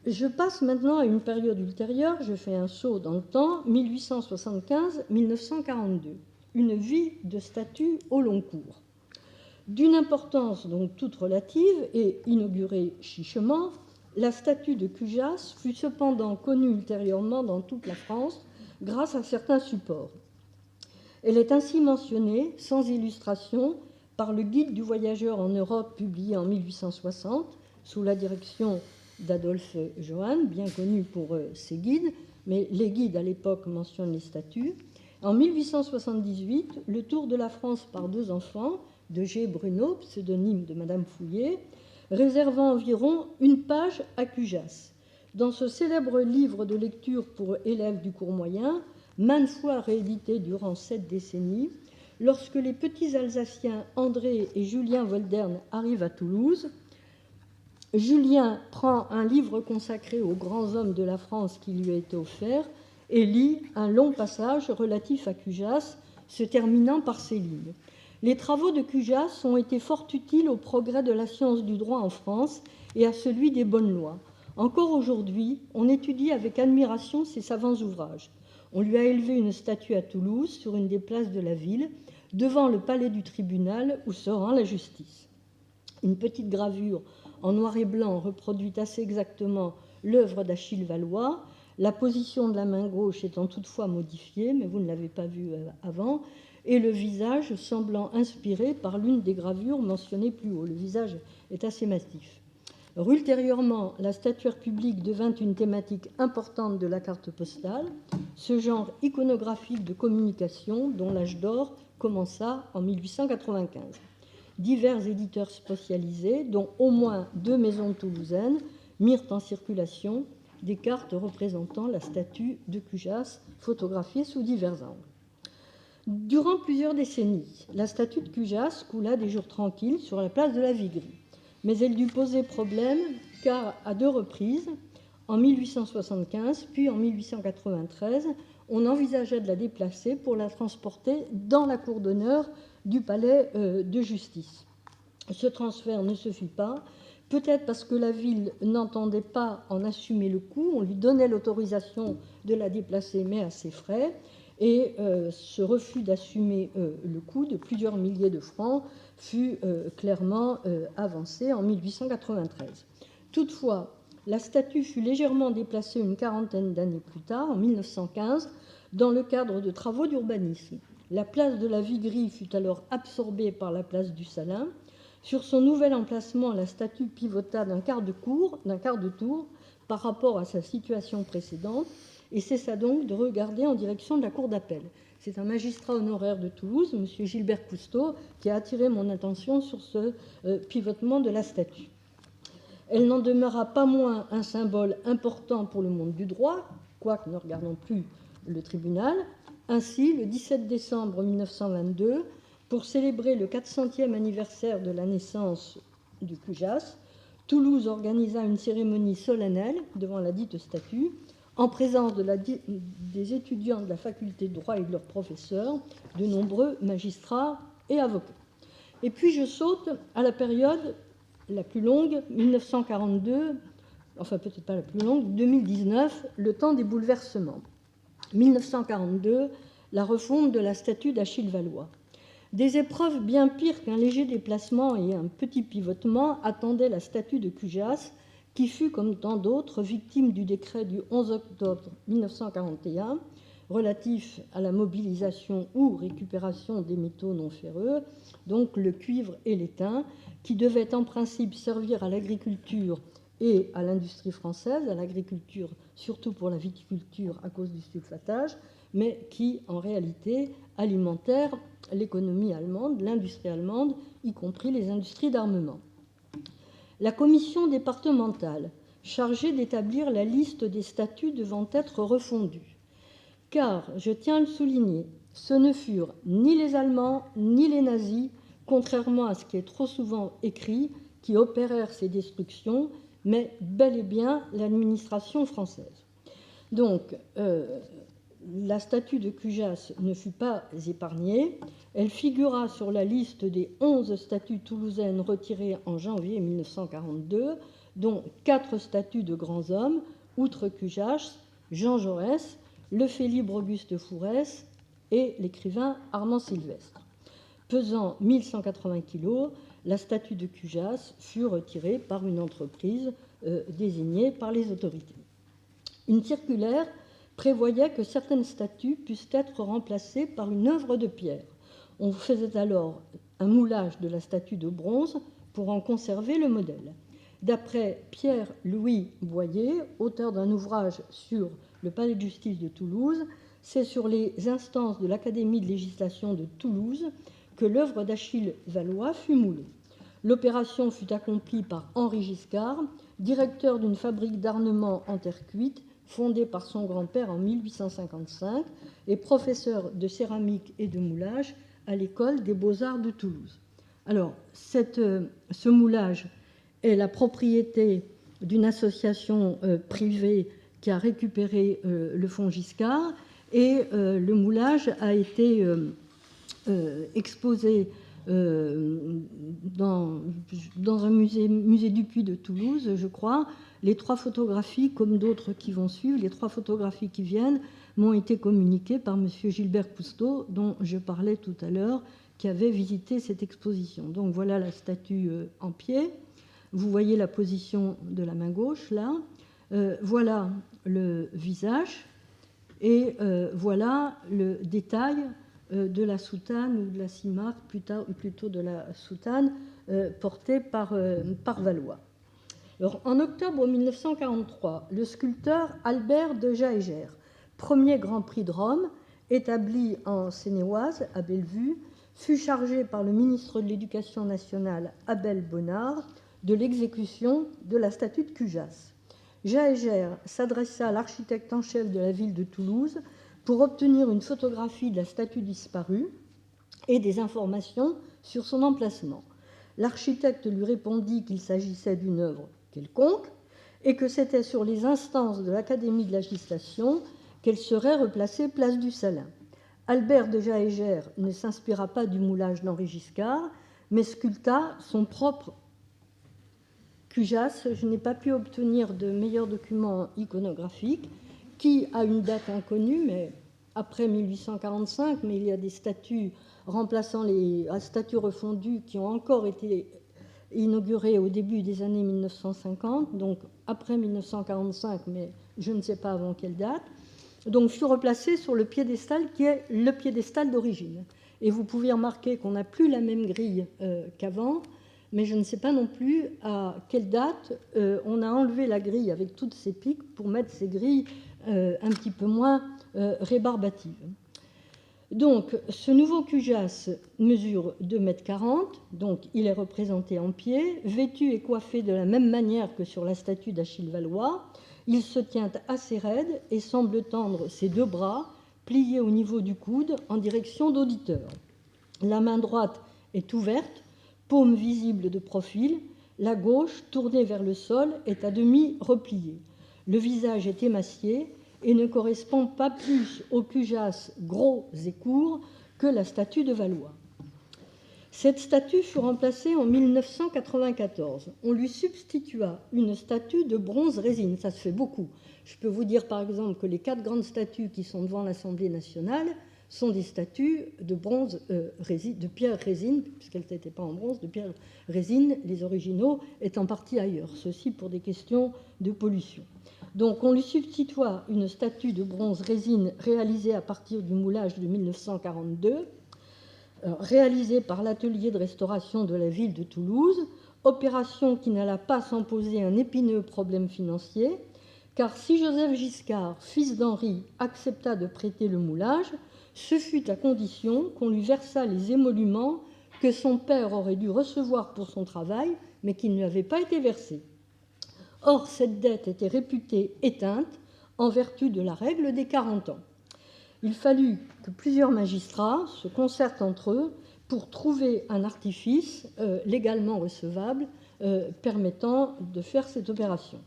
Je passe maintenant à une période ultérieure, je fais un saut dans le temps, 1875-1942, une vie de statue au long cours. D'une importance donc toute relative et inaugurée chichement, la statue de Cujas fut cependant connue ultérieurement dans toute la France grâce à certains supports. Elle est ainsi mentionnée, sans illustration, par le Guide du voyageur en Europe publié en 1860, sous la direction d'Adolphe Johann, bien connu pour ses guides, mais les guides à l'époque mentionnent les statues. En 1878, le tour de la France par deux enfants, de G. Bruno, pseudonyme de Madame Fouillé, réservant environ une page à Cujas. Dans ce célèbre livre de lecture pour élèves du cours moyen, maintes fois réédité durant 7 décennies, lorsque les petits Alsaciens André et Julien Woldern arrivent à Toulouse, Julien prend un livre consacré aux grands hommes de la France qui lui a été offert et lit un long passage relatif à Cujas, se terminant par ces lignes. Les travaux de Cujas ont été fort utiles au progrès de la science du droit en France et à celui des bonnes lois. Encore aujourd'hui, on étudie avec admiration ses savants ouvrages. On lui a élevé une statue à Toulouse, sur une des places de la ville, devant le palais du tribunal où se rend la justice. Une petite gravure en noir et blanc reproduit assez exactement l'œuvre d'Achille Valois, la position de la main gauche étant toutefois modifiée, mais vous ne l'avez pas vue avant, et le visage semblant inspiré par l'une des gravures mentionnées plus haut. Le visage est assez massif. Ultérieurement, la statuaire publique devint une thématique importante de la carte postale, ce genre iconographique de communication dont l'âge d'or commença en 1895. Divers éditeurs spécialisés, dont au moins 2 maisons toulousaines, mirent en circulation des cartes représentant la statue de Cujas, photographiée sous divers angles. Durant plusieurs décennies, la statue de Cujas coula des jours tranquilles sur la place de la Viguerie. Mais elle dut poser problème car, à 2 reprises, en 1875 puis en 1893, on envisageait de la déplacer pour la transporter dans la cour d'honneur du palais de justice. Ce transfert ne se fit pas, peut-être parce que la ville n'entendait pas en assumer le coût, on lui donnait l'autorisation de la déplacer, mais à ses frais, et ce refus d'assumer le coût de plusieurs milliers de francs fut clairement avancé en 1893. Toutefois, la statue fut légèrement déplacée une quarantaine d'années plus tard, en 1915, dans le cadre de travaux d'urbanisme. La place de la Viguerie fut alors absorbée par la place du Salin. Sur son nouvel emplacement, la statue pivota d'un quart de tour par rapport à sa situation précédente et cessa donc de regarder en direction de la cour d'appel. C'est un magistrat honoraire de Toulouse, M. Gilbert Cousteau, qui a attiré mon attention sur ce pivotement de la statue. Elle n'en demeura pas moins un symbole important pour le monde du droit, quoique ne regardons plus le tribunal. Ainsi, le 17 décembre 1922, pour célébrer le 400e anniversaire de la naissance du Cujas, Toulouse organisa une cérémonie solennelle devant la dite statue, en présence des étudiants de la faculté de droit et de leurs professeurs, de nombreux magistrats et avocats. Et puis je saute à la période la plus longue, 1942, enfin peut-être pas la plus longue, 2019, le temps des bouleversements. 1942, la refonte de la statue d'Achille Valois. Des épreuves bien pires qu'un léger déplacement et un petit pivotement attendaient la statue de Cujas, qui fut, comme tant d'autres, victime du décret du 11 octobre 1941, relatif à la mobilisation ou récupération des métaux non ferreux, donc le cuivre et l'étain, qui devaient en principe servir à l'agriculture et à l'industrie française, à l'agriculture surtout pour la viticulture à cause du sulfatage, mais qui en réalité alimentèrent l'économie allemande, l'industrie allemande, y compris les industries d'armement. La commission départementale chargée d'établir la liste des statuts devant être refondue, car, je tiens à le souligner, ce ne furent ni les Allemands ni les nazis contrairement à ce qui est trop souvent écrit, qui opérèrent ces destructions, mais bel et bien l'administration française. Donc, la statue de Cujas ne fut pas épargnée. Elle figura sur la liste des 11 statues toulousaines retirées en janvier 1942, dont 4 statues de grands hommes, outre Cujas, Jean Jaurès, le fait libre Auguste Fourès et l'écrivain Armand Sylvestre. Pesant 1180 kg, la statue de Cujas fut retirée par une entreprise désignée par les autorités. Une circulaire prévoyait que certaines statues puissent être remplacées par une œuvre de pierre. On faisait alors un moulage de la statue de bronze pour en conserver le modèle. D'après Pierre-Louis Boyer, auteur d'un ouvrage sur le palais de justice de Toulouse, c'est sur les instances de l'Académie de législation de Toulouse que l'œuvre d'Achille Valois fut moulée. L'opération fut accomplie par Henri Giscard, directeur d'une fabrique d'armement en terre cuite, fondée par son grand-père en 1855, et professeur de céramique et de moulage à l'école des beaux-arts de Toulouse. Alors, ce moulage est la propriété d'une association privée qui a récupéré le fonds Giscard, et le moulage a été exposé dans un musée du Puy de Toulouse, je crois. Les 3 photographies, comme d'autres qui vont suivre, les 3 photographies qui viennent m'ont été communiquées par M. Gilbert Cousteau, dont je parlais tout à l'heure, qui avait visité cette exposition. Donc voilà la statue en pied. Vous voyez la position de la main gauche, là. Voilà le visage. Et voilà le détail de la soutane ou de la simarre, plutôt de la soutane, portée par Valois. Alors, en octobre 1943, le sculpteur Albert de Jaeger, premier Grand Prix de Rome, établi en Seine-et-Oise, à Bellevue, fut chargé par le ministre de l'Éducation nationale, Abel Bonnard, de l'exécution de la statue de Cujas. Jaeger s'adressa à l'architecte en chef de la ville de Toulouse pour obtenir une photographie de la statue disparue et des informations sur son emplacement. L'architecte lui répondit qu'il s'agissait d'une œuvre quelconque et que c'était sur les instances de l'Académie de législation qu'elle serait replacée place du Salin. Albert de Jaeger ne s'inspira pas du moulage d'Henri Giscard, mais sculpta son propre Cujas. Je n'ai pas pu obtenir de meilleurs documents iconographiques, qui a une date inconnue, mais après 1845, mais il y a des statues remplaçant les statues refondues qui ont encore été inaugurées au début des années 1950, donc après 1945, mais je ne sais pas avant quelle date. Donc fut replacé sur le piédestal qui est le piédestal d'origine. Et vous pouvez remarquer qu'on n'a plus la même grille qu'avant, mais je ne sais pas non plus à quelle date on a enlevé la grille avec toutes ces piques pour mettre ces grilles un petit peu moins rébarbatives. Donc, ce nouveau Cujas mesure 2,40 m, donc il est représenté en pied, vêtu et coiffé de la même manière que sur la statue d'Achille Valois. Il se tient assez raide et semble tendre ses 2 bras, pliés au niveau du coude, en direction d'auditeur. La main droite est ouverte, paume visible de profil, la gauche, tournée vers le sol, est à demi repliée. Le visage est émacié et ne correspond pas plus au Cujas gros et court que la statue de Valois. Cette statue fut remplacée en 1994. On lui substitua une statue de bronze résine. Ça se fait beaucoup. Je peux vous dire par exemple que les 4 grandes statues qui sont devant l'Assemblée nationale sont des statues de bronze de pierre résine, puisqu'elles n'étaient pas en bronze, de pierre résine, les originaux étant partis ailleurs, ceci pour des questions de pollution. Donc on lui substitua une statue de bronze résine réalisée à partir du moulage de 1942, réalisée par l'atelier de restauration de la ville de Toulouse, opération qui n'alla pas sans poser un épineux problème financier, car si Joseph Giscard, fils d'Henri, accepta de prêter le moulage, ce fut à condition qu'on lui versât les émoluments que son père aurait dû recevoir pour son travail, mais qui ne lui avaient pas été versés. Or, cette dette était réputée éteinte en vertu de la règle des 40 ans. Il fallut que plusieurs magistrats se concertent entre eux pour trouver un artifice légalement recevable permettant de faire cette opération.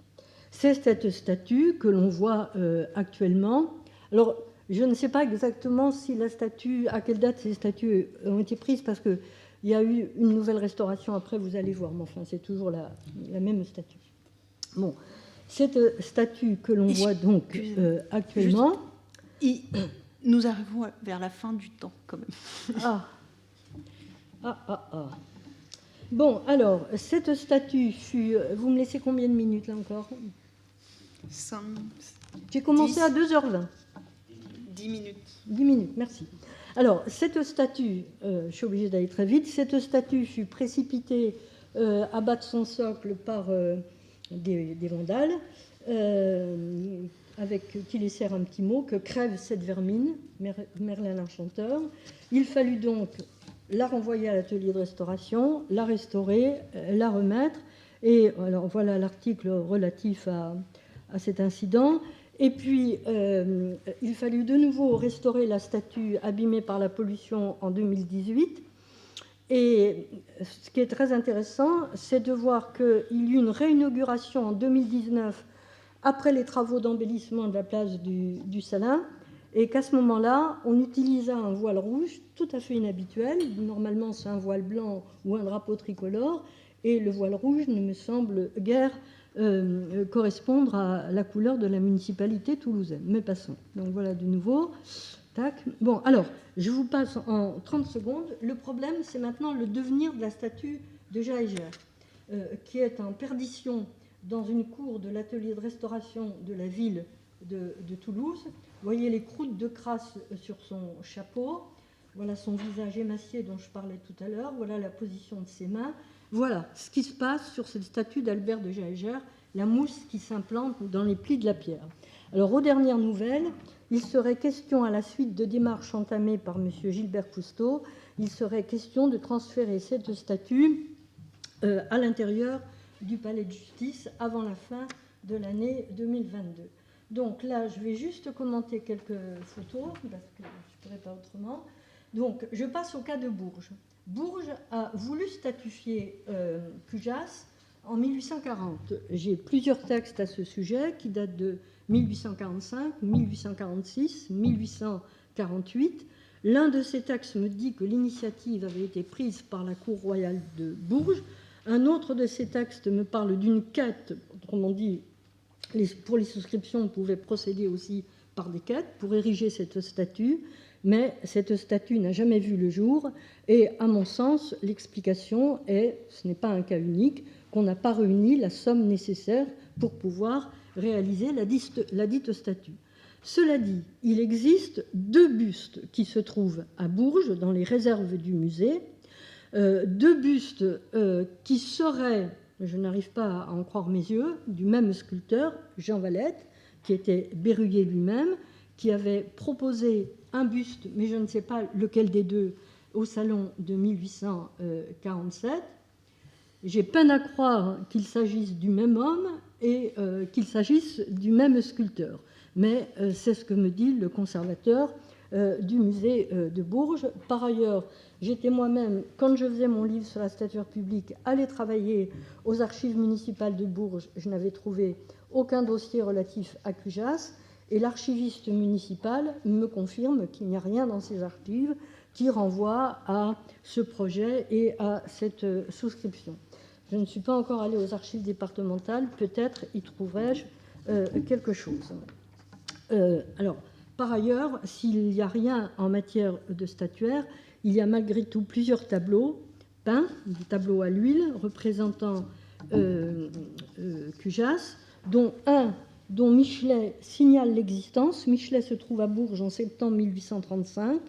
C'est cette statue que l'on voit actuellement. Alors, je ne sais pas exactement si la statue, à quelle date ces statues ont été prises, parce qu'il y a eu une nouvelle restauration après, vous allez voir, mais enfin, c'est toujours la même statue. Bon, cette statue que l'on voit donc actuellement... Nous arrivons vers la fin du temps, quand même. Bon, alors, cette statue fut... Vous me laissez combien de minutes, là, encore 5... J'ai commencé 10, à 2h20. 10 minutes. 10 minutes, merci. Alors, cette statue, je suis obligée d'aller très vite, cette statue fut précipitée à bas de son socle par des vandales, qui laissèrent un petit mot, que crève cette vermine, Merlin l'Enchanteur. Il fallut donc la renvoyer à l'atelier de restauration, la restaurer, la remettre. Et alors voilà l'article relatif à cet incident. Et puis, il fallut de nouveau restaurer la statue abîmée par la pollution en 2018. Et ce qui est très intéressant, c'est de voir qu'il y eut une réinauguration en 2019 après les travaux d'embellissement de la place du Salin, et qu'à ce moment-là, on utilisa un voile rouge tout à fait inhabituel. Normalement, c'est un voile blanc ou un drapeau tricolore, et le voile rouge ne me semble guère correspondre à la couleur de la municipalité toulousaine. Mais passons. Donc voilà de nouveau. Tac. Bon, alors, je vous passe en 30 secondes. Le problème, c'est maintenant le devenir de la statue de Jaeger, qui est en perdition dans une cour de l'atelier de restauration de la ville de Toulouse. Vous voyez les croûtes de crasse sur son chapeau. Voilà son visage émacié dont je parlais tout à l'heure. Voilà la position de ses mains. Voilà ce qui se passe sur cette statue d'Albert de Jaeger, la mousse qui s'implante dans les plis de la pierre. Alors, aux dernières nouvelles, il serait question, à la suite de démarches entamées par M. Gilbert Cousteau, il serait question de transférer cette statue à l'intérieur du palais de justice avant la fin de l'année 2022. Donc là, je vais juste commenter quelques photos, parce que je ne pourrais pas autrement. Donc, je passe au cas de Bourges. Bourges a voulu statuifier Cujas en 1840. J'ai plusieurs textes à ce sujet qui datent de 1845, 1846, 1848. L'un de ces textes me dit que l'initiative avait été prise par la Cour royale de Bourges. Un autre de ces textes me parle d'une quête, autrement dit, pour les souscriptions, on pouvait procéder aussi par des quêtes pour ériger cette statue, mais cette statue n'a jamais vu le jour, et à mon sens, l'explication est, ce n'est pas un cas unique, qu'on n'a pas réuni la somme nécessaire pour pouvoir réaliser la dite statue. Cela dit, il existe 2 bustes qui se trouvent à Bourges, dans les réserves du musée, 2 bustes qui seraient, je n'arrive pas à en croire mes yeux, du même sculpteur, Jean Valette, qui était Berruyer lui-même, qui avait proposé un buste, mais je ne sais pas lequel des deux, au salon de 1847. J'ai peine à croire qu'il s'agisse du même homme et qu'il s'agisse du même sculpteur. Mais c'est ce que me dit le conservateur du musée de Bourges. Par ailleurs, j'étais moi-même, quand je faisais mon livre sur la statuaire publique, allée travailler aux archives municipales de Bourges. Je n'avais trouvé aucun dossier relatif à Cujas, et l'archiviste municipal me confirme qu'il n'y a rien dans ces archives qui renvoie à ce projet et à cette souscription. Je ne suis pas encore allée aux archives départementales, peut-être y trouverai-je quelque chose. Alors, par ailleurs, s'il n'y a rien en matière de statuaire, il y a malgré tout plusieurs tableaux peints, des tableaux à l'huile représentant Cujas, dont un dont Michelet signale l'existence. Michelet se trouve à Bourges en septembre 1835,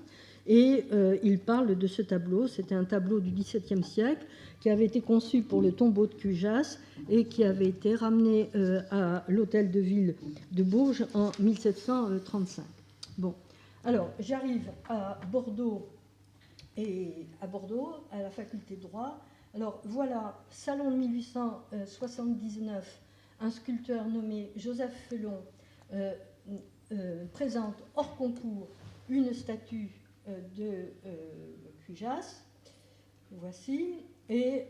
et il parle de ce tableau. C'était un tableau du XVIIe siècle qui avait été conçu pour le tombeau de Cujas et qui avait été ramené à l'hôtel de ville de Bourges en 1735. Bon, alors j'arrive à Bordeaux, à la faculté de droit. Alors voilà, salon de 1879, un sculpteur nommé Joseph Felon présente hors concours une statue de Cujas. Voici. Et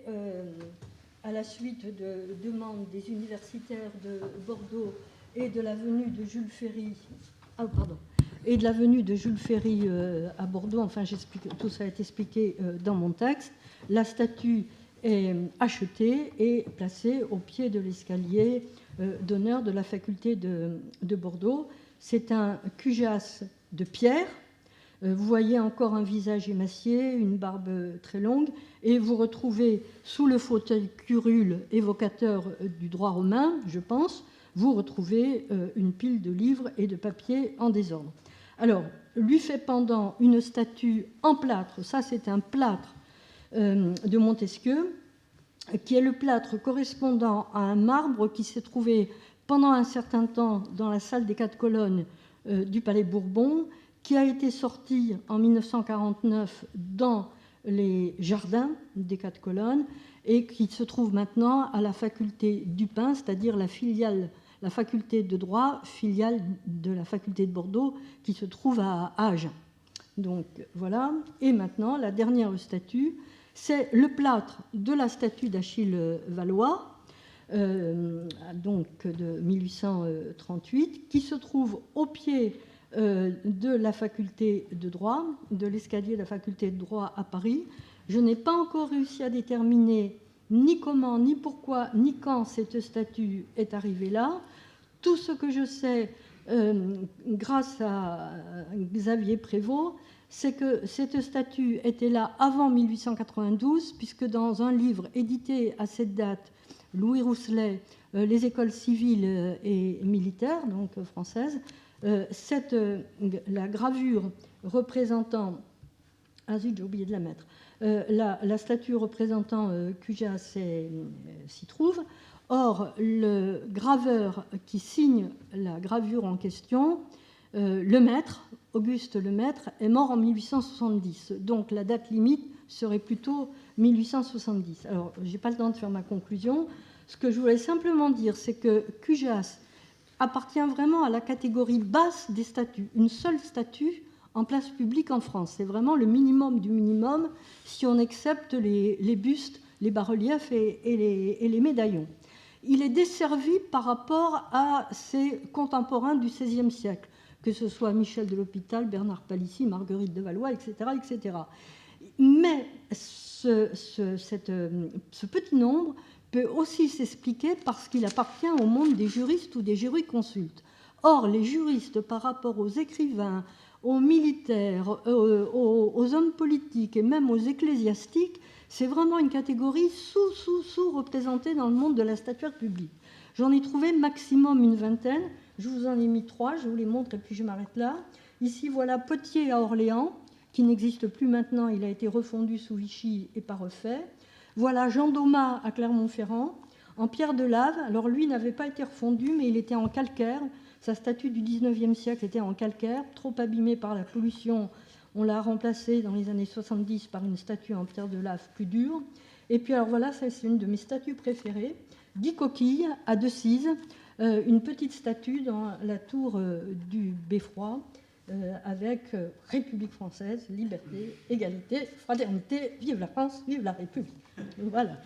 à la suite de demandes des universitaires de Bordeaux et de la venue de Jules Ferry, à Bordeaux, enfin tout ça est expliqué dans mon texte, la statue est achetée et placée au pied de l'escalier d'honneur de la faculté de Bordeaux. C'est un cujas de pierre. Vous voyez encore un visage émacié, une barbe très longue, et vous retrouvez sous le fauteuil curule évocateur du droit romain, je pense, vous retrouvez une pile de livres et de papiers en désordre. Alors, lui fait pendant une statue en plâtre, ça c'est un plâtre de Montesquieu, qui est le plâtre correspondant à un marbre qui s'est trouvé pendant un certain temps dans la salle des 4 colonnes du Palais Bourbon, qui a été sorti en 1949 dans les jardins des 4 colonnes et qui se trouve maintenant à la faculté Dupin, c'est-à-dire la faculté de droit, filiale de la faculté de Bordeaux, qui se trouve à Agen. Donc voilà. Et maintenant, la dernière statue, c'est le plâtre de la statue d'Achille Valois, donc de 1838, qui se trouve au pied de la faculté de droit, de l'escalier de la faculté de droit à Paris. Je n'ai pas encore réussi à déterminer ni comment, ni pourquoi, ni quand cette statue est arrivée là. Tout ce que je sais, grâce à Xavier Prévost, c'est que cette statue était là avant 1892, puisque dans un livre édité à cette date, Louis Rousselet, Les écoles civiles et militaires, donc françaises, la gravure représentant... Ah zut, j'ai oublié de la mettre. La statue représentant Cujas s'y trouve. Or, le graveur qui signe la gravure en question, Lemaître, Auguste Lemaître, est mort en 1870. Donc la date limite serait plutôt 1870. Alors, je n'ai pas le temps de faire ma conclusion. Ce que je voulais simplement dire, c'est que Cujas appartient vraiment à la catégorie basse des statues. Une seule statue en place publique en France. C'est vraiment le minimum du minimum si on accepte les bustes, les bas-reliefs et les médaillons. Il est desservi par rapport à ses contemporains du XVIe siècle, que ce soit Michel de l'Hôpital, Bernard Palissy, Marguerite de Valois, etc. etc. Mais ce petit nombre peut aussi s'expliquer parce qu'il appartient au monde des juristes ou des jurisconsultes. Or, les juristes, par rapport aux écrivains, aux militaires, aux hommes politiques et même aux ecclésiastiques, c'est vraiment une catégorie sous-représentée dans le monde de la statuaire publique. J'en ai trouvé maximum une vingtaine. Je vous en ai mis 3, je vous les montre et puis je m'arrête là. Ici, voilà Potier à Orléans, qui n'existe plus maintenant, il a été refondu sous Vichy et pas refait. Voilà Jean Daumas à Clermont-Ferrand, en pierre de lave. Alors lui n'avait pas été refondu, mais il était en calcaire. Sa statue du XIXe siècle était en calcaire, trop abîmée par la pollution. On l'a remplacée dans les années 70 par une statue en pierre de lave plus dure. Et puis alors voilà, ça c'est une de mes statues préférées. Guy Coquille à Decize, une petite statue dans la tour du Beffroi, avec République française, liberté, égalité, fraternité, vive la France, vive la République. Voilà.